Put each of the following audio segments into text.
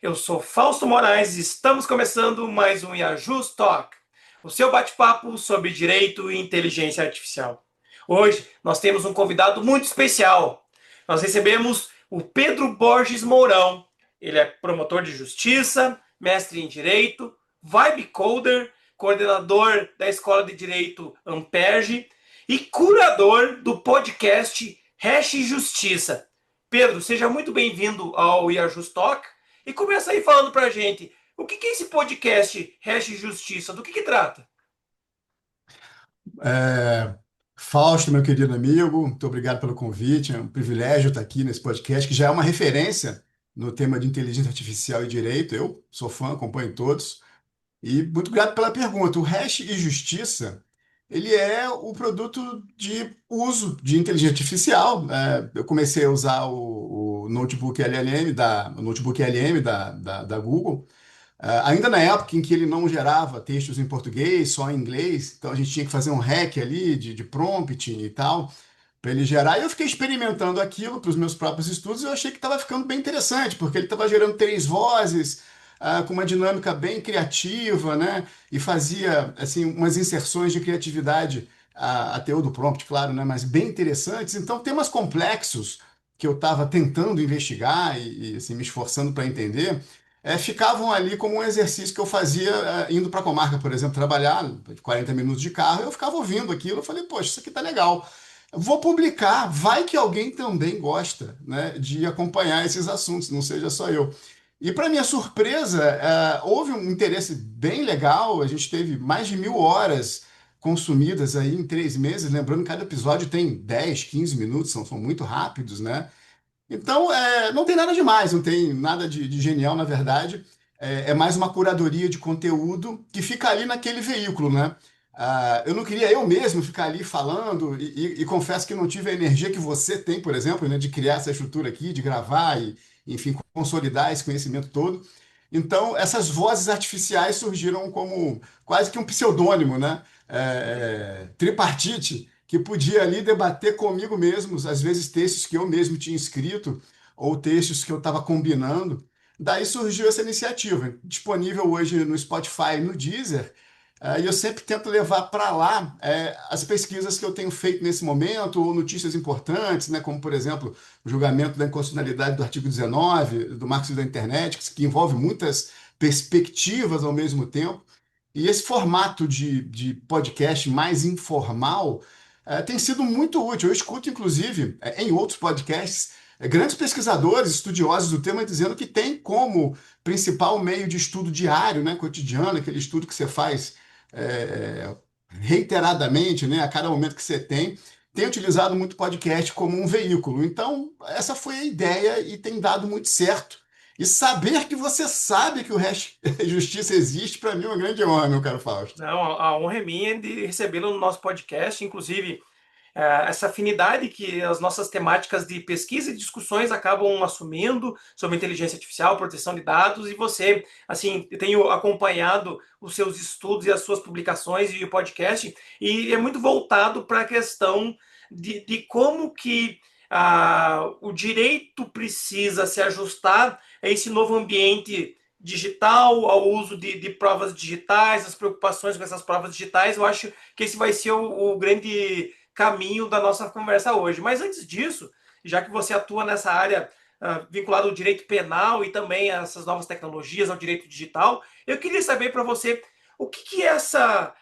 Eu sou Fausto Moraes e estamos começando mais um Yajus Talk, o seu bate-papo sobre direito e inteligência artificial. Hoje nós temos um convidado muito especial. Nós recebemos o Pedro Borges Mourão. Ele é promotor de justiça, mestre em direito, vibe coder, coordenador da Escola de Direito Amperge e curador do podcast Hash Justiça. Pedro, seja muito bem-vindo ao Yajus Talk e começa aí falando pra gente o que é esse podcast Hash Justiça, do que trata? É, Fausto, meu querido amigo, muito obrigado pelo convite. É um privilégio estar aqui nesse podcast, que já é uma referência no tema de inteligência artificial e direito. Eu sou fã, acompanho todos. E muito obrigado pela pergunta. O Hash e Justiça, ele é o produto de uso de inteligência artificial. Eu comecei a usar o notebook LLM da Google. Ainda na época em que ele não gerava textos em português, só em inglês, então a gente tinha que fazer um hack ali de prompt e tal, para ele gerar. E eu fiquei experimentando aquilo para os meus próprios estudos e eu achei que estava ficando bem interessante, porque ele estava gerando três vozes, com uma dinâmica bem criativa, né? E fazia assim umas inserções de criatividade, até o do prompt, claro, né? Mas bem interessantes. Então, temas complexos que eu estava tentando investigar assim, me esforçando para entender ficavam ali como um exercício que eu fazia indo para a comarca, por exemplo, trabalhar 40 minutos de carro, eu ficava ouvindo aquilo, eu falei, poxa, isso aqui tá legal. Vou publicar, vai que alguém também gosta, né, de acompanhar esses assuntos, não seja só eu. E para minha surpresa, houve um interesse bem legal, a gente teve mais de 1.000 horas consumidas aí em 3 meses, lembrando que cada episódio tem 10, 15 minutos, são muito rápidos, né? Então, não tem nada demais, não tem nada de genial, na verdade. É mais uma curadoria de conteúdo que fica ali naquele veículo, né? Eu não queria eu mesmo ficar ali falando, e confesso que não tive a energia que você tem, por exemplo, né, de criar essa estrutura aqui, de gravar e, enfim, consolidar esse conhecimento todo. Então, essas vozes artificiais surgiram como quase que um pseudônimo, né? Tripartite, que podia ali debater comigo mesmo, às vezes textos que eu mesmo tinha escrito ou textos que eu estava combinando. Daí surgiu essa iniciativa, disponível hoje no Spotify e no Deezer, e eu sempre tento levar para lá as pesquisas que eu tenho feito nesse momento, ou notícias importantes, né, como, por exemplo, o julgamento da inconstitucionalidade do artigo 19 do Marco Civil da Internet, que envolve muitas perspectivas ao mesmo tempo. E esse formato de podcast mais informal tem sido muito útil. Eu escuto, inclusive, em outros podcasts, grandes pesquisadores, estudiosos do tema, dizendo que tem como principal meio de estudo diário, né, cotidiano, aquele estudo que você faz é, reiteradamente, né, a cada momento que você tem utilizado muito podcast como um veículo. Então, essa foi a ideia e tem dado muito certo. E saber que você sabe que o Hash Justiça existe, para mim, é uma grande honra, meu caro Fausto. Não, a honra é minha de recebê-lo no nosso podcast, inclusive essa afinidade que as nossas temáticas de pesquisa e discussões acabam assumindo sobre inteligência artificial, proteção de dados, e você, assim, tenho acompanhado os seus estudos e as suas publicações e o podcast, e é muito voltado para a questão de como que o direito precisa se ajustar a esse novo ambiente digital, ao uso de provas digitais, as preocupações com essas provas digitais. Eu acho que esse vai ser o grande caminho da nossa conversa hoje. Mas antes disso, já que você atua nessa área vinculada ao direito penal e também a essas novas tecnologias, ao direito digital, eu queria saber para você o que é essa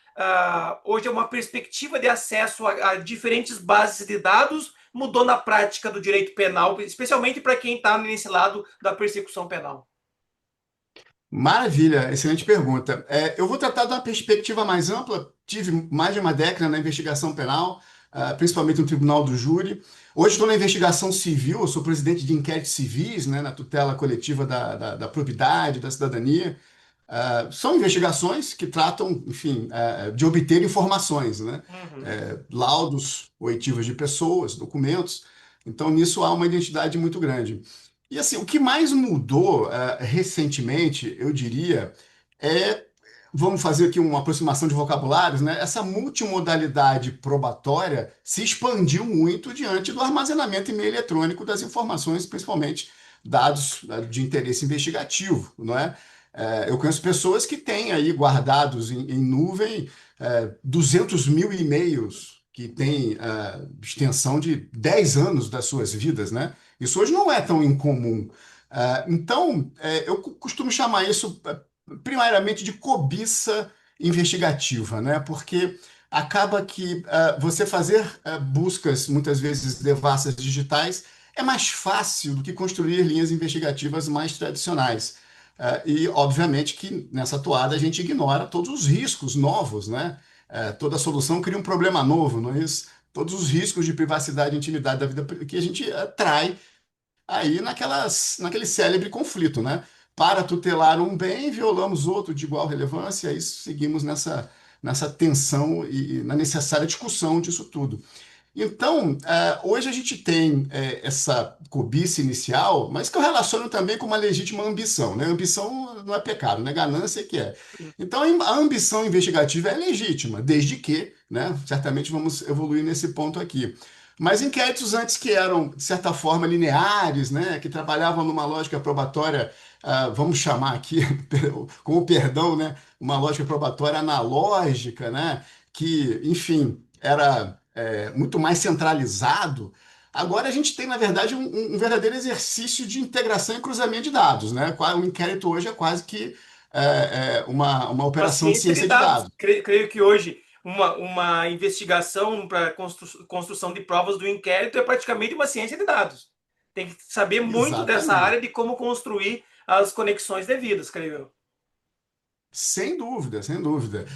hoje é uma perspectiva de acesso a diferentes bases de dados mudou na prática do direito penal, especialmente para quem está nesse lado da persecução penal. Maravilha, excelente pergunta. Eu vou tratar de uma perspectiva mais ampla. Tive mais de uma década na investigação penal, principalmente no Tribunal do Júri. Hoje estou na investigação civil, eu sou presidente de inquéritos civis, né, na tutela coletiva da propriedade, da cidadania. São investigações que tratam, enfim, de obter informações, né? Uhum. Laudos oitivos de pessoas, documentos. Então, nisso há uma identidade muito grande. E assim, o que mais mudou recentemente, eu diria, é, vamos fazer aqui uma aproximação de vocabulários, né? Essa multimodalidade probatória se expandiu muito diante do armazenamento e meio eletrônico das informações, principalmente dados de interesse investigativo, não é? Eu conheço pessoas que têm aí guardados em nuvem 200 mil e-mails que têm extensão de 10 anos das suas vidas, né? Isso hoje não é tão incomum. Então, eu costumo chamar isso primariamente de cobiça investigativa, né? Porque acaba que você fazer buscas, muitas vezes devassas digitais, é mais fácil do que construir linhas investigativas mais tradicionais. E, obviamente, que nessa toada a gente ignora todos os riscos novos, né? Toda solução cria um problema novo, não é isso? Todos os riscos de privacidade e intimidade da vida que a gente trai aí naquele célebre conflito, né? Para tutelar um bem, violamos outro de igual relevância, e isso seguimos nessa tensão e na necessária discussão disso tudo. Então, hoje a gente tem essa cobiça inicial, mas que eu relaciono também com uma legítima ambição, né? Ambição não é pecado, né? Ganância é que é. Então, a ambição investigativa é legítima, desde que, né? Certamente vamos evoluir nesse ponto aqui. Mas inquéritos antes que eram, de certa forma, lineares, né? Que trabalhavam numa lógica probatória, vamos chamar aqui, com o perdão, né? Uma lógica probatória analógica, né? Que, enfim, era muito mais centralizado. Agora a gente tem, na verdade, um verdadeiro exercício de integração e cruzamento de dados, né? O inquérito hoje é quase que uma Uma operação de ciência de ciência de dados. dados. Creio que hoje uma investigação para construção de provas do inquérito é praticamente uma ciência de dados. Tem que saber muito dessa Exatamente. área de como construir as conexões devidas, creio eu. Sem dúvida, sem dúvida.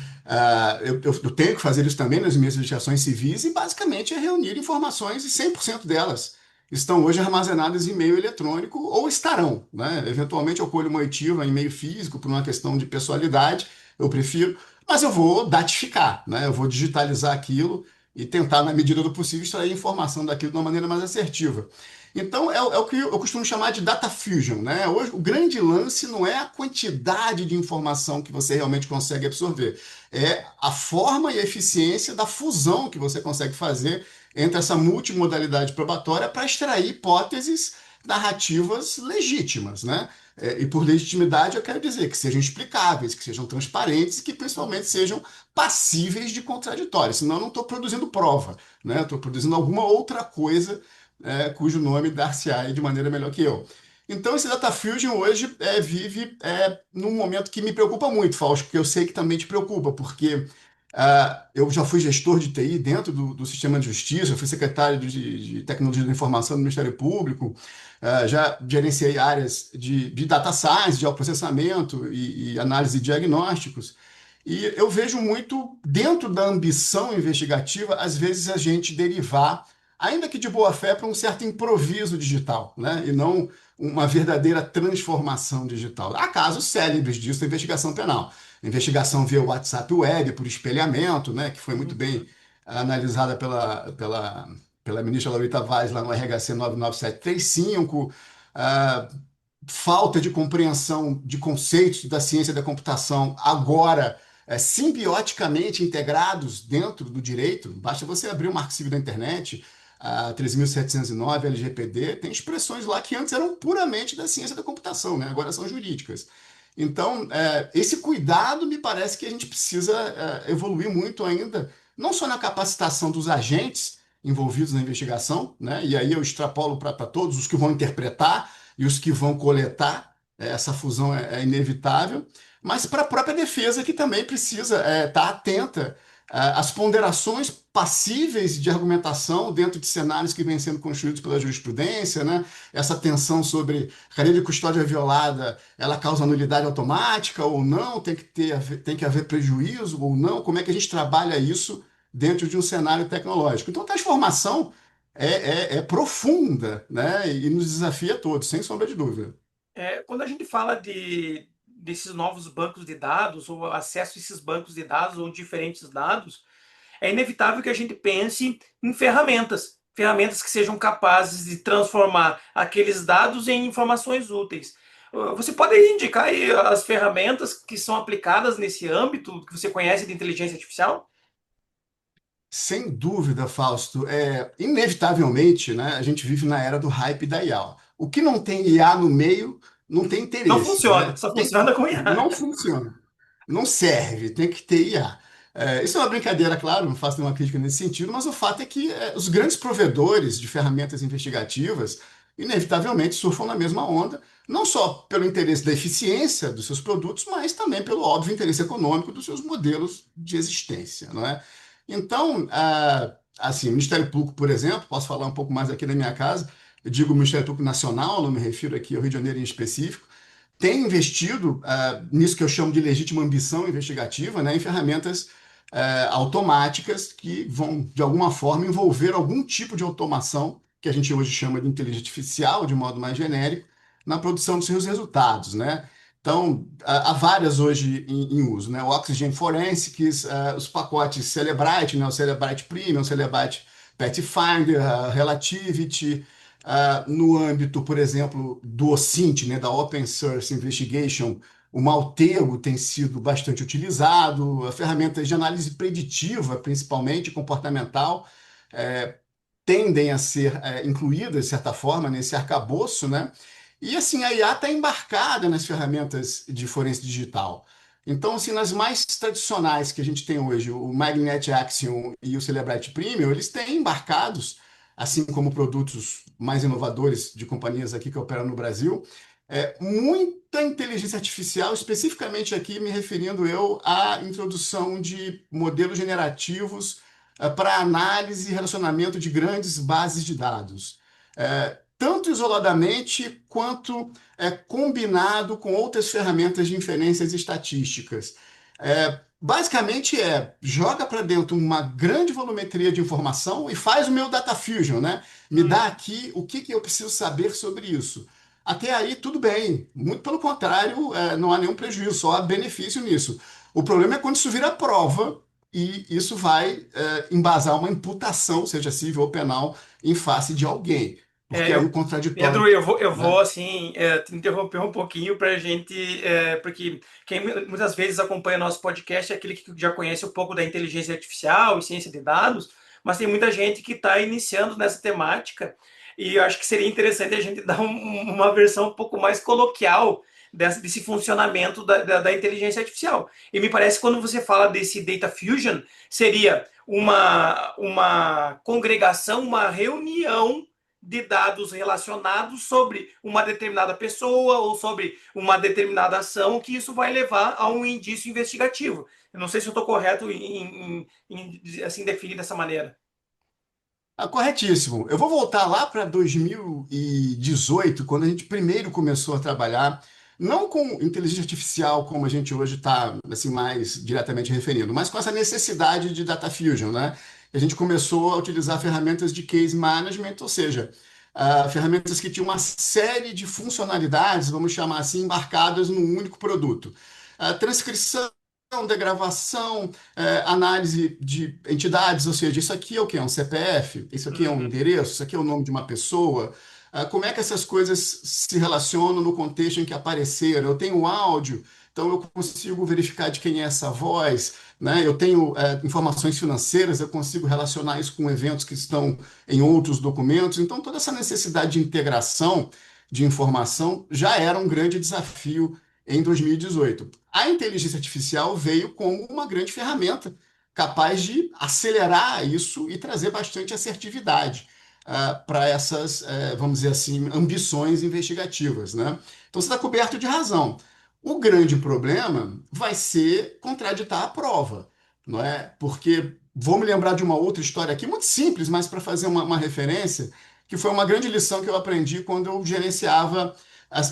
Eu tenho que fazer isso também nas minhas investigações civis e basicamente é reunir informações e 100% delas estão hoje armazenadas em e-mail eletrônico ou estarão, né? Eventualmente eu colho uma oitiva em e-mail físico por uma questão de pessoalidade, eu prefiro, mas eu vou datificar, né? Eu vou digitalizar aquilo e tentar, na medida do possível, extrair informação daquilo de uma maneira mais assertiva. Então, é o que eu costumo chamar de data fusion, né? Hoje, o grande lance não é a quantidade de informação que você realmente consegue absorver, é a forma e a eficiência da fusão que você consegue fazer entre essa multimodalidade probatória para extrair hipóteses narrativas legítimas, né? E por legitimidade eu quero dizer que sejam explicáveis, que sejam transparentes e que principalmente sejam passíveis de contraditório. Senão eu não estou produzindo prova, né? Estou produzindo alguma outra coisa cujo nome dar-se-á de maneira melhor que eu. Então, esse Data Fusion hoje vive num momento que me preocupa muito, Fausto, porque eu sei que também te preocupa, porque eu já fui gestor de TI dentro do sistema de justiça, eu fui secretário de Tecnologia da Informação do Ministério Público, já gerenciei áreas de data science, de processamento e análise de diagnósticos. E eu vejo muito dentro da ambição investigativa, às vezes a gente derivar, ainda que de boa fé, para um certo improviso digital, né? E não uma verdadeira transformação digital. Há casos célebres disso na investigação penal. Investigação via WhatsApp Web, por espelhamento, né? Que foi muito bem analisada pela ministra Laurita Vaz lá no RHC 99735. Falta de compreensão de conceitos da ciência da computação agora simbioticamente integrados dentro do direito. Basta você abrir o Marco Civil da Internet, a 13.709, LGPD, tem expressões lá que antes eram puramente da ciência da computação, né? Agora são jurídicas. Então, esse cuidado me parece que a gente precisa evoluir muito ainda, não só na capacitação dos agentes envolvidos na investigação, né? E aí eu extrapolo para todos os que vão interpretar e os que vão coletar, essa fusão é inevitável, mas para a própria defesa que também precisa estar atenta às ponderações passíveis de argumentação dentro de cenários que vêm sendo construídos pela jurisprudência, né? Essa tensão sobre cadeia de custódia violada, ela causa nulidade automática ou não, tem que haver prejuízo ou não, como é que a gente trabalha isso dentro de um cenário tecnológico? Então, a transformação é profunda, né? E nos desafia a todos, sem sombra de dúvida. Quando a gente fala desses novos bancos de dados, ou acesso a esses bancos de dados, ou diferentes dados, é inevitável que a gente pense em ferramentas. Ferramentas que sejam capazes de transformar aqueles dados em informações úteis. Você pode indicar aí as ferramentas que são aplicadas nesse âmbito que você conhece de inteligência artificial? Sem dúvida, Fausto. Inevitavelmente, né, a gente vive na era do hype da IA. O que não tem IA no meio não tem Não interesse, funciona, né? só funciona com IA. Não funciona, não serve, tem que ter IA. Isso é uma brincadeira, claro, não faço nenhuma crítica nesse sentido, mas o fato é que os grandes provedores de ferramentas investigativas, inevitavelmente, surfam na mesma onda, não só pelo interesse da eficiência dos seus produtos, mas também pelo óbvio interesse econômico dos seus modelos de existência, não é? Então, assim, o Ministério Público, por exemplo, posso falar um pouco mais aqui da minha casa, eu digo Ministério Público Nacional, não me refiro aqui ao Rio de Janeiro em específico, tem investido nisso que eu chamo de legítima ambição investigativa, né, em ferramentas automáticas que vão, de alguma forma, envolver algum tipo de automação, que a gente hoje chama de inteligência artificial, de modo mais genérico, na produção dos seus resultados, né? Então, há várias hoje em uso, né? O Oxygen Forensics, os pacotes Cellebrite, né? O Cellebrite Premium, o Cellebrite Pathfinder, a Relativity, no âmbito, por exemplo, do OSINT, né, da Open Source Investigation, o Maltego tem sido bastante utilizado, ferramentas de análise preditiva, principalmente comportamental, é, tendem a ser incluídas, de certa forma, nesse arcabouço, né? E assim, a IA está embarcada nas ferramentas de forense digital. Então, assim, nas mais tradicionais que a gente tem hoje, o Magnet Axiom e o Cellebrite Premium, eles têm embarcados, assim como produtos mais inovadores de companhias aqui que operam no Brasil, muita inteligência artificial, especificamente aqui me referindo eu à introdução de modelos generativos para análise e relacionamento de grandes bases de dados. Tanto isoladamente quanto combinado com outras ferramentas de inferências estatísticas. Basicamente joga para dentro uma grande volumetria de informação e faz o meu data fusion, né? Me dá aqui o que eu preciso saber sobre isso. Até aí, tudo bem. Muito pelo contrário, não há nenhum prejuízo, só há benefício nisso. O problema é quando isso vira prova e isso vai embasar uma imputação, seja civil ou penal, em face de alguém. Porque aí o contraditório, Pedro, eu vou né? assim te interromper um pouquinho para a gente, porque quem muitas vezes acompanha nosso podcast é aquele que já conhece um pouco da inteligência artificial e ciência de dados, mas tem muita gente que está iniciando nessa temática e eu acho que seria interessante a gente dar uma versão um pouco mais coloquial desse funcionamento da inteligência artificial. E me parece que quando você fala desse data fusion, seria uma congregação, uma reunião de dados relacionados sobre uma determinada pessoa ou sobre uma determinada ação, que isso vai levar a um indício investigativo. Eu não sei se eu estou correto em assim definir dessa maneira. Corretíssimo. Eu vou voltar lá para 2018, quando a gente primeiro começou a trabalhar, não com inteligência artificial, como a gente hoje está assim, mais diretamente referindo, mas com essa necessidade de data fusion, né? A gente começou a utilizar ferramentas de case management, ou seja, ferramentas que tinham uma série de funcionalidades, vamos chamar assim, embarcadas num único produto. Transcrição, degravação, análise de entidades, ou seja, isso aqui é o que? É um CPF? Isso aqui é um Uhum. endereço? Isso aqui é o nome de uma pessoa? Como é que essas coisas se relacionam no contexto em que apareceram? Eu tenho áudio, então eu consigo verificar de quem é essa voz, né? Eu tenho informações financeiras, eu consigo relacionar isso com eventos que estão em outros documentos. Então, toda essa necessidade de integração de informação já era um grande desafio em 2018. A inteligência artificial veio como uma grande ferramenta capaz de acelerar isso e trazer bastante assertividade para essas, vamos dizer assim, ambições investigativas, né? Então você está coberto de razão. O grande problema vai ser contraditar a prova, não é? Porque vou me lembrar de uma outra história aqui, muito simples, mas para fazer uma referência, que foi uma grande lição que eu aprendi quando eu gerenciava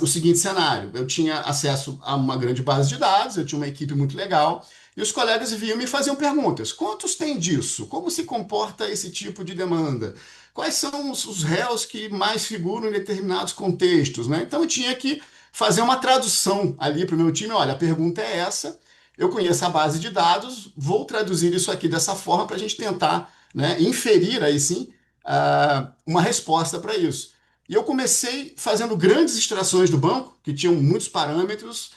o seguinte cenário: eu tinha acesso a uma grande base de dados, eu tinha uma equipe muito legal, e os colegas vinham e me faziam perguntas: quantos tem disso? Como se comporta esse tipo de demanda? Quais são os réus que mais figuram em determinados contextos, né? Então eu tinha que fazer uma tradução ali para o meu time: olha, a pergunta é essa, eu conheço a base de dados, vou traduzir isso aqui dessa forma para a gente tentar, né, inferir aí sim uma resposta para isso. E eu comecei fazendo grandes extrações do banco, que tinham muitos parâmetros,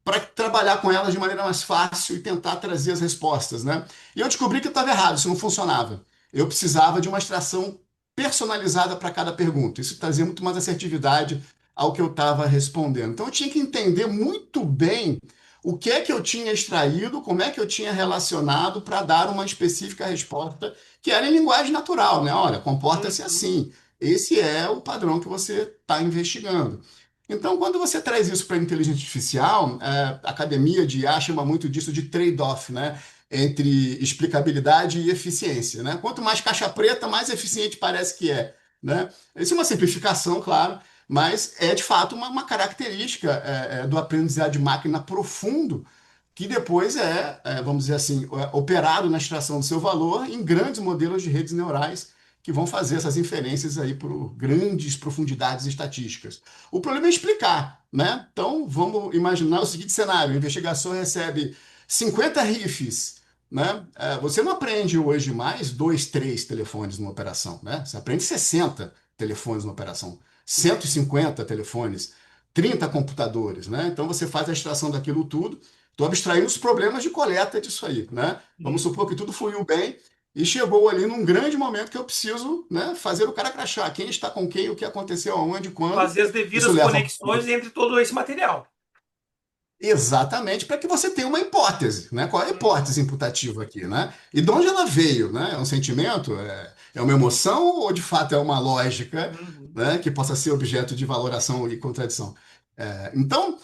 para trabalhar com elas de maneira mais fácil e tentar trazer as respostas, né? E eu descobri que eu estava errado, isso não funcionava. Eu precisava de uma extração personalizada para cada pergunta. Isso trazia muito mais assertividade ao que eu estava respondendo. Então, eu tinha que entender muito bem o que é que eu tinha extraído, como é que eu tinha relacionado para dar uma específica resposta que era em linguagem natural, né? Olha, comporta-se Uhum. assim. Esse é o padrão que você está investigando. Então, quando você traz isso para a inteligência artificial, a academia de IA chama muito disso de trade-off, né? Entre explicabilidade e eficiência, né? Quanto mais caixa preta, mais eficiente parece que é, né? Isso é uma simplificação, claro, mas é de fato uma característica do aprendizado de máquina profundo que depois vamos dizer assim, operado na extração do seu valor em grandes modelos de redes neurais que vão fazer essas inferências aí por grandes profundidades estatísticas. O problema é explicar, né? Então, vamos imaginar o seguinte cenário: a investigação recebe 50 riffs, né? Você não aprende hoje mais dois, três telefones numa operação, né? Você aprende 60 telefones numa operação, 150 telefones, 30 computadores, né? Então, você faz a extração daquilo tudo. Estou abstraindo os problemas de coleta disso aí, né? Vamos Uhum. supor que tudo fluiu bem e chegou ali num grande momento que eu preciso, né, fazer o cara crachar quem está com quem, o que aconteceu, aonde, quando. Fazer as Isso devidas leva conexões entre todo esse material. exatamente para que você tenha uma hipótese, né? Qual é a Uhum. hipótese imputativa aqui, né? E de onde ela veio, né? É um sentimento? É uma emoção ou de fato é uma lógica, Uhum. né, que possa ser objeto de valoração e contradição? Então,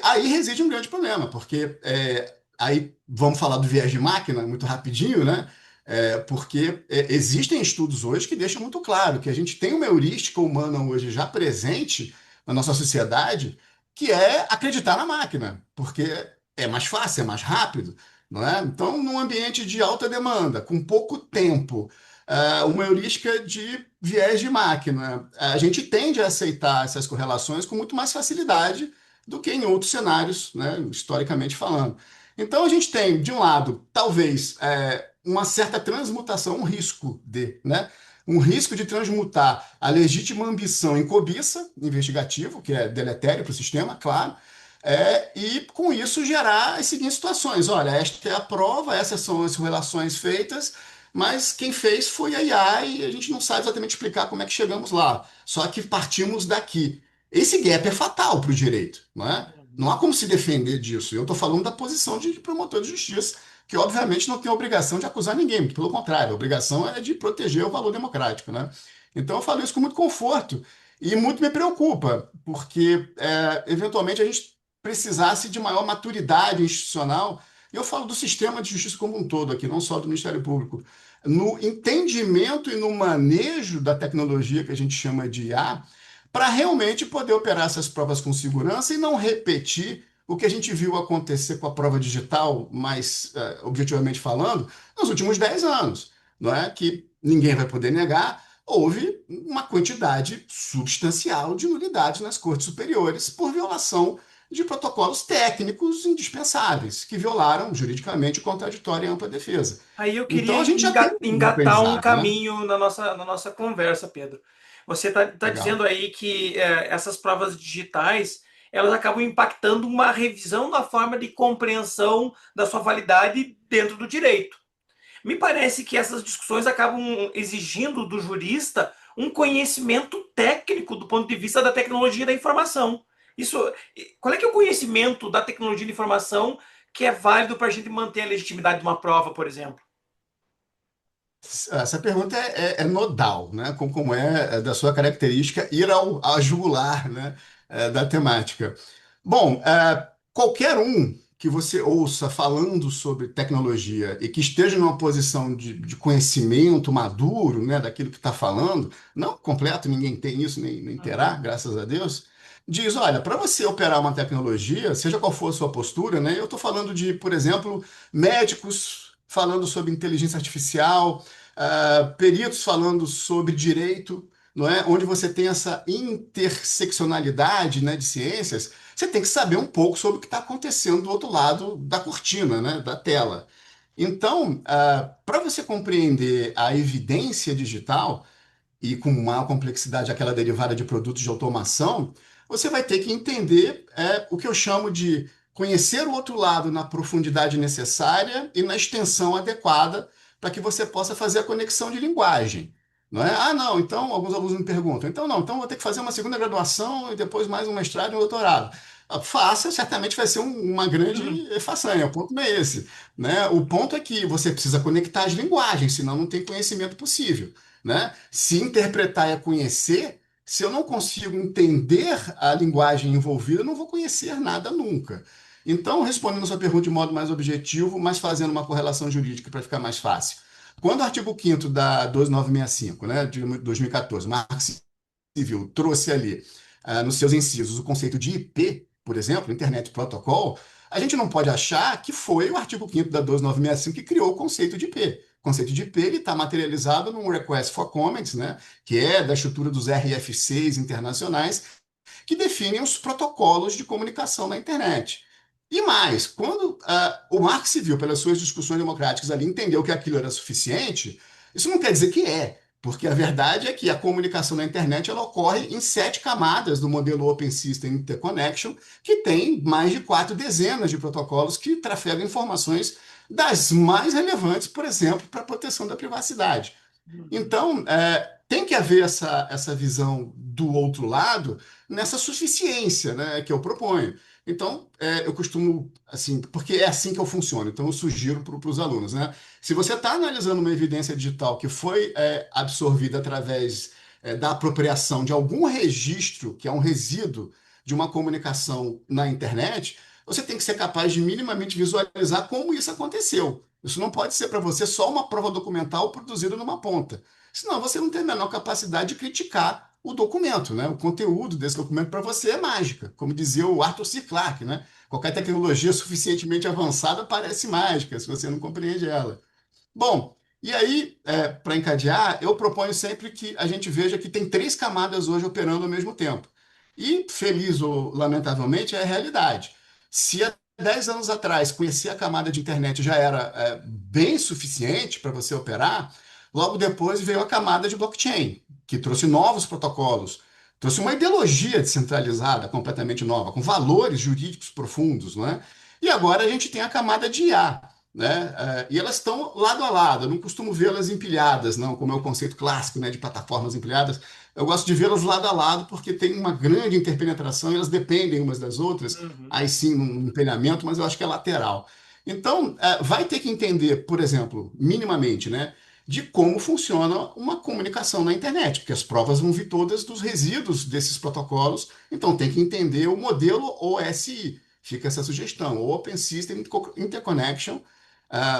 aí reside um grande problema, porque aí vamos falar do viés de máquina muito rapidinho, né? Porque existem estudos hoje que deixam muito claro que a gente tem uma heurística humana hoje já presente na nossa sociedade que é acreditar na máquina, porque é mais fácil, é mais rápido, não é? Então, num ambiente de alta demanda, com pouco tempo, uma heurística de viés de máquina, a gente tende a aceitar essas correlações com muito mais facilidade do que em outros cenários, né, historicamente falando. Então, a gente tem, de um lado, talvez uma certa transmutação, um risco né? Um risco de transmutar a legítima ambição em cobiça investigativo, que é deletério para o sistema, claro, e com isso gerar as seguintes situações. Olha, esta é a prova, essas são as relações feitas, mas quem fez foi a IA e a gente não sabe exatamente explicar como é que chegamos lá. Só que partimos daqui. Esse gap é fatal para o direito, não é? Não há Uhum. como se defender disso. Eu estou falando da posição de promotor de justiça, que obviamente não tem a obrigação de acusar ninguém, muito pelo contrário, a obrigação é de proteger o valor democrático, né? Então eu falo isso com muito conforto e muito me preocupa, porque eventualmente a gente precisasse de maior maturidade institucional, e eu falo do sistema de justiça como um todo aqui, não só do Ministério Público, no entendimento e no manejo da tecnologia que a gente chama de IA, para realmente poder operar essas provas com segurança e não repetir o que a gente viu acontecer com a prova digital, mais objetivamente falando, nos últimos 10 anos, não é? Que ninguém vai poder negar, houve uma quantidade substancial de nulidades nas cortes superiores por violação de protocolos técnicos indispensáveis, que violaram juridicamente o contraditório e a ampla defesa. Aí eu Então, queria a gente já tem um engatar um aprendizado, né? caminho na nossa conversa, Pedro. Você está Legal. dizendo aí que essas provas digitais elas acabam impactando uma revisão da forma de compreensão da sua validade dentro do direito. Me parece que essas discussões acabam exigindo do jurista um conhecimento técnico do ponto de vista da tecnologia da informação. Isso, qual é que é o conhecimento da tecnologia da informação que é válido para a gente manter a legitimidade de uma prova, por exemplo? Essa pergunta é nodal, né? Como da sua característica ir à jugular, né? Da temática. Bom, qualquer um que você ouça falando sobre tecnologia e que esteja numa posição de conhecimento maduro, né, daquilo que está falando, não completo, ninguém tem isso, nem terá, Uhum. graças a Deus, diz, olha, para você operar uma tecnologia, seja qual for a sua postura, né, eu estou falando de, por exemplo, médicos falando sobre inteligência artificial, peritos falando sobre direito, não é? Onde você tem essa interseccionalidade, né, de ciências, você tem que saber um pouco sobre o que está acontecendo do outro lado da cortina, né, da tela. Então, para você compreender a evidência digital, e com maior complexidade aquela derivada de produtos de automação, você vai ter que entender o que eu chamo de conhecer o outro lado na profundidade necessária e na extensão adequada para que você possa fazer a conexão de linguagem. Não é? Ah, não, então, alguns alunos me perguntam, então não, então vou ter que fazer uma segunda graduação e depois mais um mestrado e um doutorado. Ah, faça, certamente vai ser uma Uhum. grande façanha, o ponto não é esse, né? O ponto é que você precisa conectar as linguagens, senão não tem conhecimento possível, né? Se interpretar é conhecer, se eu não consigo entender a linguagem envolvida, eu não vou conhecer nada nunca. Então, respondendo a sua pergunta de modo mais objetivo, mas fazendo uma correlação jurídica para ficar mais fácil. Quando o artigo 5º da 12965, né, de 2014, Marco Civil, trouxe ali, nos seus incisos, o conceito de IP, por exemplo, Internet Protocol, a gente não pode achar que foi o artigo 5º da 12965 que criou o conceito de IP. O conceito de IP está materializado num Request for Comments, né, que é da estrutura dos RFCs internacionais, que definem os protocolos de comunicação na internet. E mais, quando o Marx Civil, pelas suas discussões democráticas ali, entendeu que aquilo era suficiente, isso não quer dizer que é, porque a verdade é que a comunicação na internet ela ocorre em 7 camadas do modelo Open System Interconnection, que tem mais de 4 dezenas de protocolos que trafegam informações das mais relevantes, por exemplo, para a proteção da privacidade. Uhum. Então, tem que haver essa visão do outro lado nessa suficiência, né, que eu proponho. Então, eu costumo, assim, porque é assim que eu funciono, então eu sugiro para os alunos, né? Se você está analisando uma evidência digital que foi absorvida através da apropriação de algum registro, que é um resíduo de uma comunicação na internet, você tem que ser capaz de minimamente visualizar como isso aconteceu. Isso não pode ser para você só uma prova documental produzida numa ponta. Senão você não tem a menor capacidade de criticar o documento, né? O conteúdo desse documento para você é mágica, como dizia o Arthur C. Clarke, né? Qualquer tecnologia suficientemente avançada parece mágica se você não compreende ela. Bom, e aí, para encadear, eu proponho sempre que a gente veja que tem 3 camadas hoje operando ao mesmo tempo. E, feliz ou lamentavelmente, é a realidade. Se há 10 anos atrás conhecer a camada de internet já era bem suficiente para você operar, logo depois veio a camada de blockchain, que trouxe novos protocolos, trouxe uma ideologia descentralizada completamente nova, com valores jurídicos profundos, não é? E agora a gente tem a camada de IA, né? E elas estão lado a lado. Eu não costumo vê-las empilhadas, não, como é o conceito clássico, né, de plataformas empilhadas. Eu gosto de vê-las lado a lado porque tem uma grande interpenetração e elas dependem umas das outras. Uhum. Aí sim, um empelhamento, mas eu acho que é lateral. Então, vai ter que entender, por exemplo, minimamente, né, de como funciona uma comunicação na internet, porque as provas vão vir todas dos resíduos desses protocolos. Então, tem que entender o modelo OSI. Fica essa sugestão, Open System Interconnection.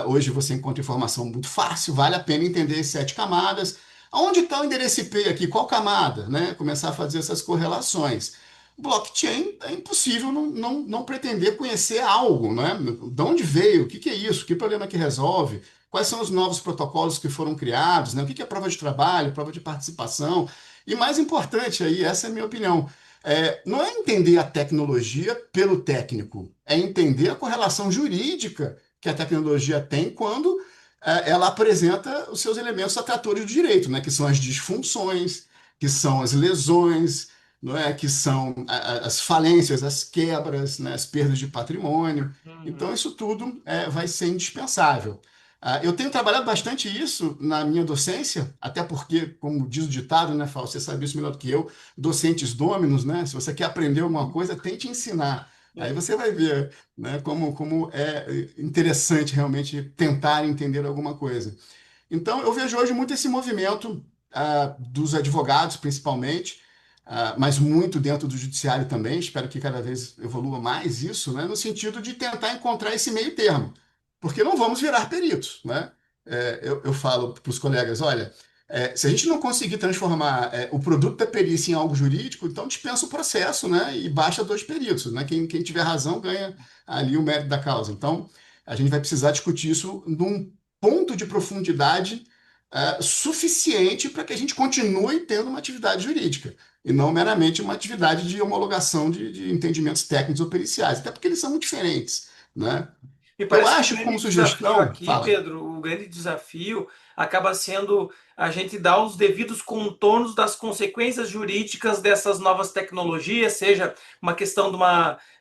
Hoje você encontra informação muito fácil, vale a pena entender as 7 camadas. Onde está o endereço IP aqui? Qual camada? Né? Começar a fazer essas correlações. Blockchain é impossível não pretender conhecer algo, né? De onde veio? O que é isso? Que problema que resolve? Quais são os novos protocolos que foram criados? Né? O que é prova de trabalho, prova de participação? E mais importante aí, essa é a minha opinião, não é entender a tecnologia pelo técnico, é entender a correlação jurídica que a tecnologia tem quando ela apresenta os seus elementos atratores do direito, né, que são as disfunções, que são as lesões, não é, que são as falências, as quebras, né, as perdas de patrimônio. Então, Uhum. isso tudo vai ser indispensável. Eu tenho trabalhado bastante isso na minha docência, até porque, como diz o ditado, né, Fausto, você sabe isso melhor do que eu, docentes dominus, né? Se você quer aprender alguma coisa, tente ensinar. Aí É. você vai ver, né, como é interessante realmente tentar entender alguma coisa. Então, eu vejo hoje muito esse movimento dos advogados, principalmente, mas muito dentro do judiciário também. Espero que cada vez evolua mais isso, né, no sentido de tentar encontrar esse meio termo, porque não vamos virar peritos, né? Eu falo para os colegas, olha, se a gente não conseguir transformar o produto da perícia em algo jurídico, então dispensa o processo, né? E baixa 2 peritos, né? Quem tiver razão ganha ali o mérito da causa. Então, a gente vai precisar discutir isso num ponto de profundidade suficiente para que a gente continue tendo uma atividade jurídica e não meramente uma atividade de homologação de entendimentos técnicos ou periciais, até porque eles são muito diferentes, né? Me Eu parece que o acho, grande como desafio sugestão, aqui, fala. Pedro, o grande desafio acaba sendo a gente dar os devidos contornos das consequências jurídicas dessas novas tecnologias, seja uma questão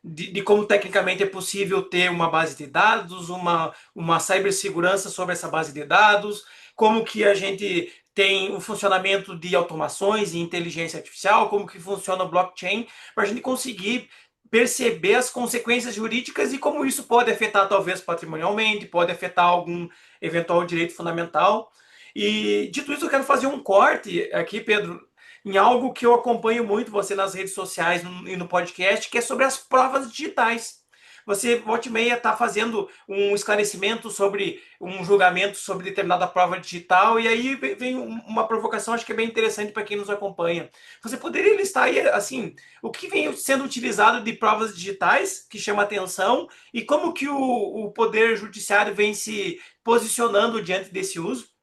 de como tecnicamente é possível ter uma base de dados, uma cibersegurança sobre essa base de dados, como que a gente tem o funcionamento de automações e inteligência artificial, como que funciona o blockchain, para a gente conseguir perceber as consequências jurídicas e como isso pode afetar talvez patrimonialmente, pode afetar algum eventual direito fundamental. E dito isso, eu quero fazer um corte aqui, Pedro, em algo que eu acompanho muito você nas redes sociais e no podcast, que é sobre as provas digitais. Você, volta e meia, está fazendo um esclarecimento sobre um julgamento sobre determinada prova digital, e aí vem uma provocação, acho que é bem interessante para quem nos acompanha. Você poderia listar aí, assim, o que vem sendo utilizado de provas digitais, que chama atenção, e como que o Poder Judiciário vem se posicionando diante desse uso?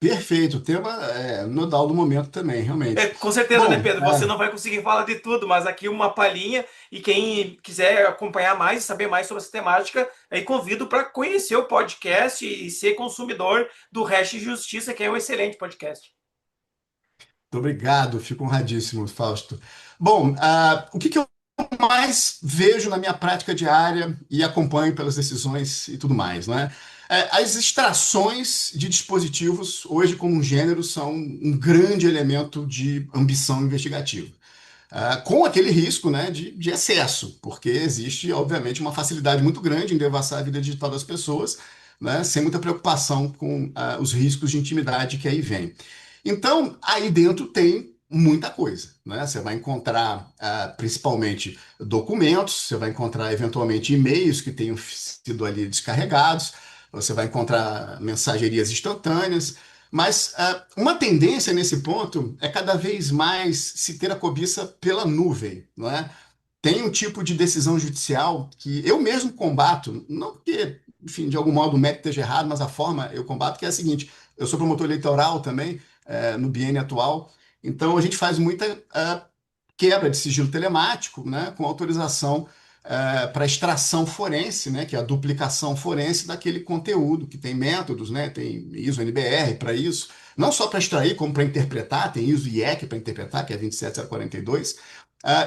Perfeito, o tema é nodal do momento também, realmente. Com certeza, né, Bom, Pedro? Você não vai conseguir falar de tudo, mas aqui uma palhinha. E quem quiser acompanhar mais e saber mais sobre essa temática, aí convido para conhecer o podcast e ser consumidor do Hash Justiça, que é um excelente podcast. muito obrigado, fico honradíssimo, Fausto. Bom, o que eu mais vejo na minha prática diária e acompanho pelas decisões e tudo mais, né? As extrações de dispositivos, hoje como um gênero, são um grande elemento de ambição investigativa. Com aquele risco, né, de excesso, porque existe, obviamente, uma facilidade muito grande em devassar a vida digital das pessoas, né, sem muita preocupação com os riscos de intimidade que aí vem. Então, aí dentro tem muita coisa, né? Você vai encontrar principalmente documentos, você vai encontrar eventualmente e-mails que tenham sido ali descarregados, você vai encontrar mensagerias instantâneas, mas uma tendência nesse ponto é cada vez mais se ter a cobiça pela nuvem, não é? Tem um tipo de decisão judicial que eu mesmo combato, não porque, enfim, de algum modo o método esteja errado, mas a forma eu combato, que é a seguinte: eu sou promotor eleitoral também, no biênio atual, então a gente faz muita quebra de sigilo telemático, né, com autorização para extração forense, né, que é a duplicação forense daquele conteúdo, que tem métodos, né, tem ISO NBR para isso, não só para extrair, como para interpretar, tem ISO IEC para interpretar, que é 27042.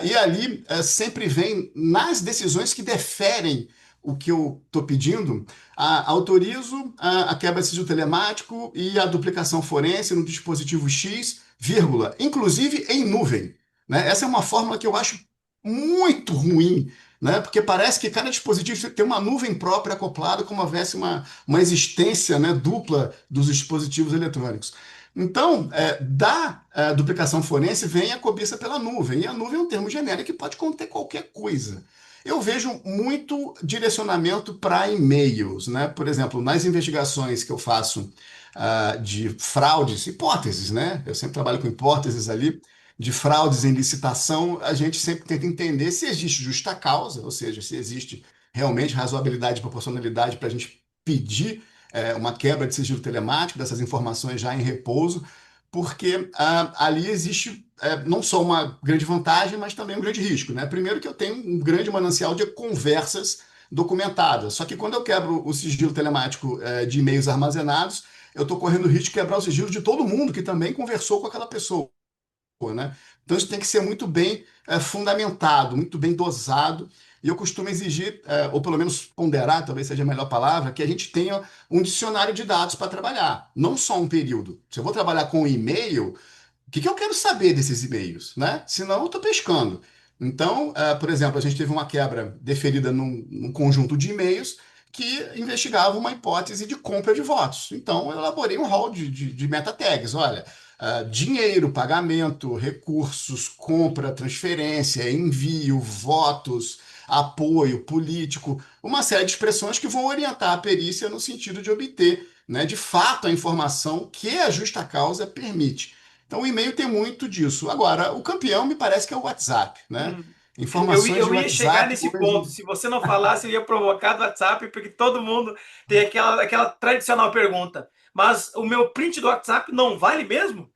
E ali sempre vem nas decisões que deferem o que eu estou pedindo, autorizo a quebra de sigilo telemático e a duplicação forense no dispositivo X, vírgula, inclusive em nuvem. Né? Essa é uma fórmula que eu acho muito ruim, né? Porque parece que cada dispositivo tem uma nuvem própria acoplada, como houvesse uma existência, né, dupla dos dispositivos eletrônicos. Então, da duplicação forense vem a cobiça pela nuvem, e a nuvem é um termo genérico que pode conter qualquer coisa. Eu vejo muito direcionamento para e-mails, né? Por exemplo, nas investigações que eu faço de fraudes, hipóteses, né? Eu sempre trabalho com hipóteses ali, de fraudes em licitação, a gente sempre tenta entender se existe justa causa, ou seja, se existe realmente razoabilidade e proporcionalidade para a gente pedir uma quebra de sigilo telemático dessas informações já em repouso, porque ali existe não só uma grande vantagem, mas também um grande risco, né? Primeiro que eu tenho um grande manancial de conversas documentadas, só que quando eu quebro o sigilo telemático de e-mails armazenados, eu estou correndo o risco de quebrar o sigilo de todo mundo que também conversou com aquela pessoa, né? Então isso tem que ser muito bem fundamentado, muito bem dosado. E eu costumo exigir, ou pelo menos ponderar, talvez seja a melhor palavra, que a gente tenha um dicionário de dados para trabalhar, não só um período. Se eu vou trabalhar com e-mail, o que eu quero saber desses e-mails, né? Senão eu estou pescando. Então, por exemplo, a gente teve uma quebra deferida num conjunto de e-mails que investigava uma hipótese de compra de votos. Então, eu elaborei um rol de meta tags. Olha, dinheiro, pagamento, recursos, compra, transferência, envio, votos, apoio político, uma série de expressões que vão orientar a perícia no sentido de obter, né, de fato, a informação que a justa causa permite. Então, o e-mail tem muito disso. Agora, o campeão me parece que é o WhatsApp, né? Hum. Informações de Eu ia chegar WhatsApp nesse ponto. hoje. Se você não falasse, eu ia provocar do WhatsApp, porque todo mundo tem aquela tradicional pergunta. Mas o meu print do WhatsApp não vale mesmo?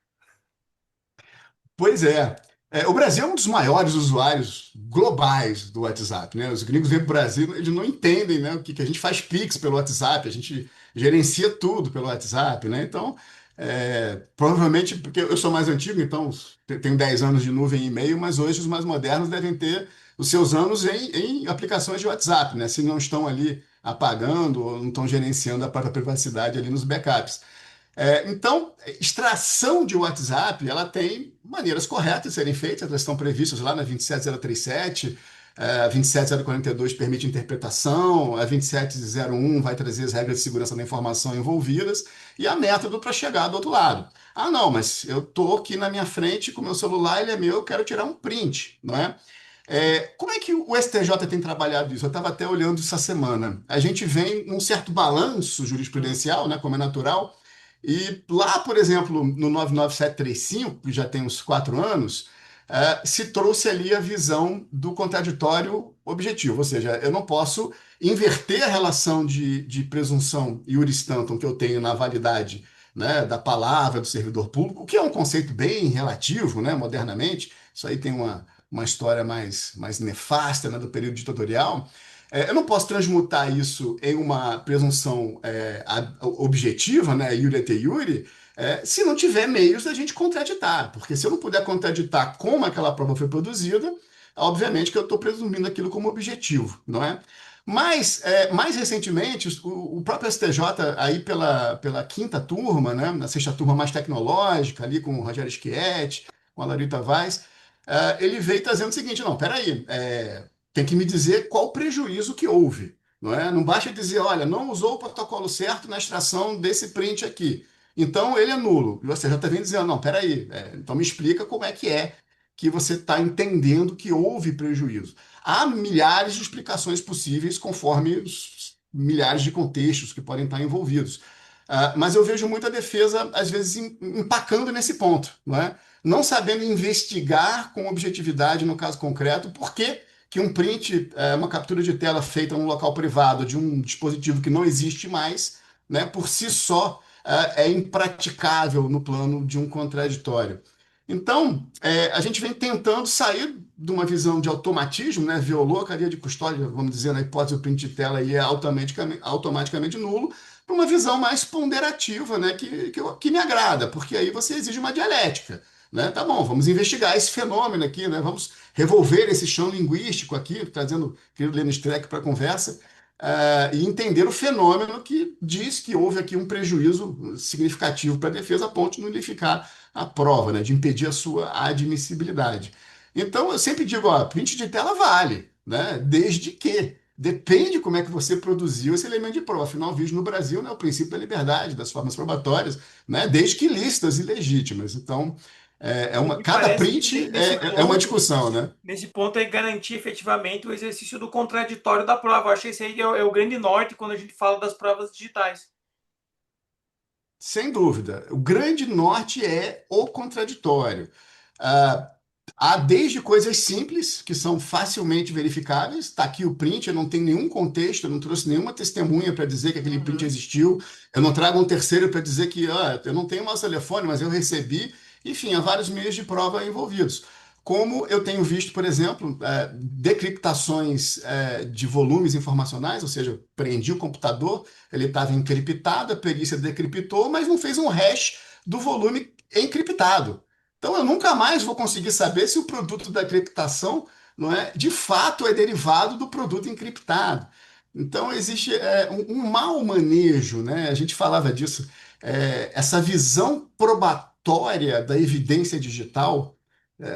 Pois é. O Brasil é um dos maiores usuários globais do WhatsApp, né? Os gringos vêm para o Brasil, eles não entendem, né, o que a gente faz Pix pelo WhatsApp, a gente gerencia tudo pelo WhatsApp, né? Então, provavelmente, porque eu sou mais antigo, então tenho 10 anos de nuvem e e-mail, mas hoje os mais modernos devem ter os seus anos em aplicações de WhatsApp, né? Se não estão ali apagando ou não estão gerenciando a própria privacidade ali nos backups. Então, extração de WhatsApp, ela tem maneiras corretas de serem feitas, elas estão previstas lá na 27037, a 27042 permite interpretação, a 2701 vai trazer as regras de segurança da informação envolvidas e a método para chegar do outro lado. Ah, não, mas eu estou aqui na minha frente com o meu celular, ele é meu, eu quero tirar um print, não é? Como é que o STJ tem trabalhado isso? Eu estava até olhando isso essa semana. A gente vem num certo balanço jurisprudencial, né, como é natural, e lá, por exemplo, no 99735, que já tem uns 4 anos, se trouxe ali a visão do contraditório objetivo, ou seja, eu não posso inverter a relação de presunção iuris tantum que eu tenho na validade, né, da palavra do servidor público, o que é um conceito bem relativo, né, modernamente. Isso aí tem uma história mais nefasta, né, do período ditatorial. Eu não posso transmutar isso em uma presunção objetiva, né, iure et iure, se não tiver meios da gente contraditar. Porque se eu não puder contraditar como aquela prova foi produzida, obviamente que eu estou presumindo aquilo como objetivo, não é? Mas, mais recentemente, o próprio STJ, aí pela quinta turma, né, na sexta turma mais tecnológica, ali com o Rogério Schietti, com a Larita Vaz, ele veio trazendo o seguinte: não, peraí, tem que me dizer qual o prejuízo que houve. Não é? Não basta dizer, olha, não usou o protocolo certo na extração desse print aqui. Então ele é nulo. E você já está vindo dizendo, não, peraí, então me explica como é que você está entendendo que houve prejuízo. Há milhares de explicações possíveis conforme os milhares de contextos que podem estar envolvidos. Mas eu vejo muita defesa, às vezes, empacando nesse ponto, não é? Não sabendo investigar com objetividade no caso concreto, por que um print, uma captura de tela feita em um local privado de um dispositivo que não existe mais, né, por si só, é impraticável no plano de um contraditório. Então, a gente vem tentando sair de uma visão de automatismo, né, violou a cadeia de custódia, vamos dizer, na hipótese do print de tela e é automaticamente nulo, para uma visão mais ponderativa, né, que me agrada, porque aí você exige uma dialética. Né? Tá bom, vamos investigar esse fenômeno aqui, né? Vamos revolver esse chão linguístico aqui, trazendo o querido Lênin Streck para a conversa, e entender o fenômeno que diz que houve aqui um prejuízo significativo para a defesa, a ponto de nulificar a prova, né? De impedir a sua admissibilidade. Então, eu sempre digo, ó, print de tela vale, né? Desde que depende como é que você produziu esse elemento de prova. Afinal, visto no Brasil, né, o princípio da liberdade, das formas probatórias, né? Desde que lícitas e legítimas. Então, Me cada parece que print nesse é uma ponto, discussão, né? é garantir efetivamente o exercício do contraditório da prova. Eu acho que esse aí é o grande norte quando a gente fala das provas digitais. Sem dúvida. O grande norte é o contraditório. Ah, há desde coisas simples, que são facilmente verificáveis. Está aqui o print, eu não tenho nenhum contexto, eu não trouxe nenhuma testemunha para dizer que aquele print Uhum. existiu. Eu não trago um terceiro para dizer que eu não tenho mais telefone, mas eu recebi. Enfim, há vários meios de prova envolvidos. Como eu tenho visto, por exemplo, decriptações de volumes informacionais, ou seja, prendi o computador, ele estava encriptado, a perícia decriptou, mas não fez um hash do volume encriptado. Então eu nunca mais vou conseguir saber se o produto da criptação, não é, de fato é derivado do produto encriptado. Então existe um mau manejo, né? A gente falava disso, essa visão probatória da evidência digital,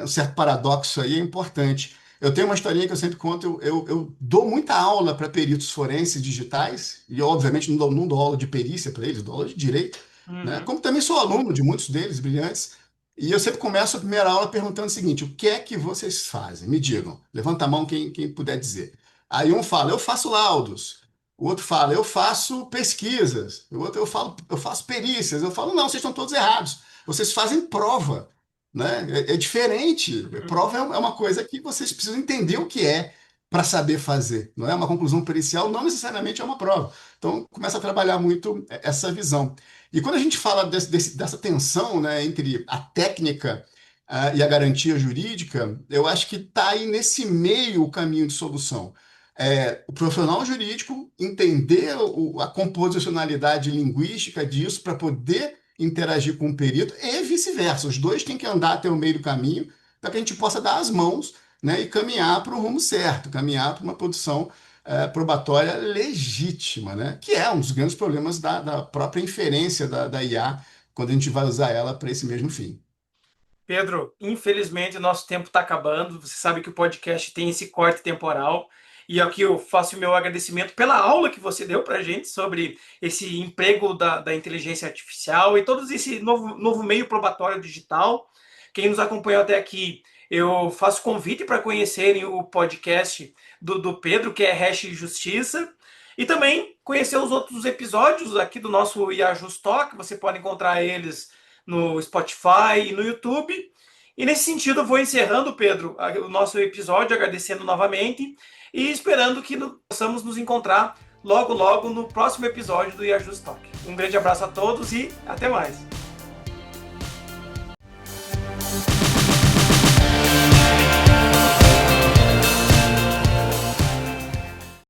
um certo paradoxo aí é importante. Eu tenho uma historinha que eu sempre conto, eu dou muita aula para peritos forenses digitais, e obviamente não dou aula de perícia para eles, dou aula de direito, né? Uhum. Como também sou aluno de muitos deles, brilhantes, e eu sempre começo a primeira aula perguntando o seguinte: o que é que vocês fazem? Me digam, levanta a mão quem puder dizer. Aí um fala, eu faço laudos. O outro fala, eu faço pesquisas. O outro, eu faço perícias. Eu falo, não, vocês estão todos errados. Vocês fazem prova, né? É diferente. Prova é uma coisa que vocês precisam entender o que é para saber fazer. Não é uma conclusão pericial, não necessariamente é uma prova. Então, começa a trabalhar muito essa visão. E quando a gente fala dessa tensão, né, entre a técnica, e a garantia jurídica, eu acho que está aí nesse meio o caminho de solução. O profissional jurídico entender a composicionalidade linguística disso para poder interagir com o perito e vice-versa. Os dois têm que andar até o meio do caminho para que a gente possa dar as mãos, né, e caminhar para o rumo certo, caminhar para uma produção probatória legítima, né? Que é um dos grandes problemas da própria inferência da IA quando a gente vai usar ela para esse mesmo fim. Pedro, infelizmente o nosso tempo está acabando. Você sabe que o podcast tem esse corte temporal. E aqui eu faço o meu agradecimento pela aula que você deu para a gente sobre esse emprego da inteligência artificial e todo esse novo meio probatório digital. Quem nos acompanhou até aqui, eu faço convite para conhecerem o podcast do Pedro, que é Hash Justiça. E também conhecer os outros episódios aqui do nosso IAJUS Talk. Você pode encontrar eles no Spotify e no YouTube. E nesse sentido, eu vou encerrando, Pedro, o nosso episódio, agradecendo novamente e esperando que possamos nos encontrar logo, logo no próximo episódio do IAJUS Talk. Um grande abraço a todos e até mais.